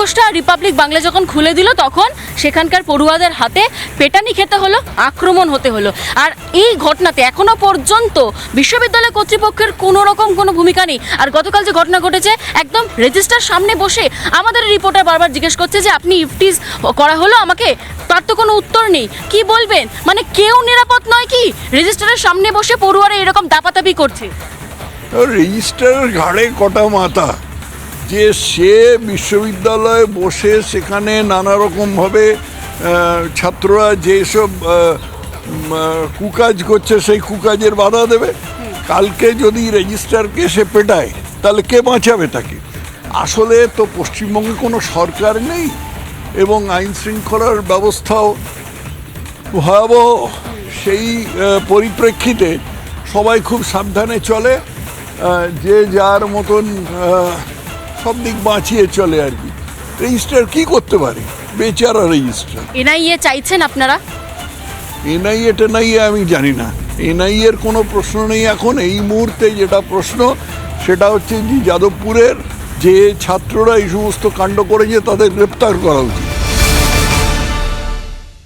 মুখোশটা Republic Bangla যখন খুলে দিল তখন সেখানকার পড়ুয়াদের হাতে পেটানি খেতে হলো, আক্রমণ হতে হলো। আর এই ঘটনাতে এখনো পর্যন্ত বিশ্ববিদ্যালয় কর্তৃপক্ষের কোনো রকম কোনো ভূমিকা নেই। আর গতকাল যে ঘটনা ঘটেছে, একদম রেজিস্টার সামনে বসে আমাদের রিপোর্টার বারবার জিজ্ঞেস করছে যে আপনি ইফটিজ করা হলো আমাকে, তার তো কোনো উত্তর নেই। কি বলবেন, মানে কেউ নিরাপদ নয় কি? রেজিস্টারের সামনে বসে পড়ুয়ারা এরকম দাপাদাপি করছে। রেজিস্ট্রারের ঘাড়ে কটা মাথা যে সে বিশ্ববিদ্যালয়ে বসে সেখানে নানা রকমভাবে ছাত্ররা যেসব কুকাজ করছে সেই কুকাজের বাধা দেবে। কালকে যদি রেজিস্ট্রারকে সে পেটায় তাহলে কে বাঁচাবে তাকে? আসলে তো পশ্চিমবঙ্গে কোনো সরকার নেই এবং আইন শৃঙ্খলার ব্যবস্থাও ভয়াবহ। সেই পরিপ্রেক্ষিতে সবাই খুব সাবধানে চলে, যে যার মতন সব দিক বাঁচিয়ে চলে আর কি। রেজিস্ট্রার কি করতে পারে, বেচারা রেজিস্ট্রার। এনআইএ চাইছেন আপনারা? এনআইএ টেনআইএ আমি জানি না, এনআইএর কোনো প্রশ্ন নেই এখন। এই মুহূর্তে যেটা প্রশ্ন সেটা হচ্ছে যে যাদবপুরের যে ছাত্ররা এই সমস্ত কাণ্ড করেছে তাদের গ্রেপ্তার করা উচিত।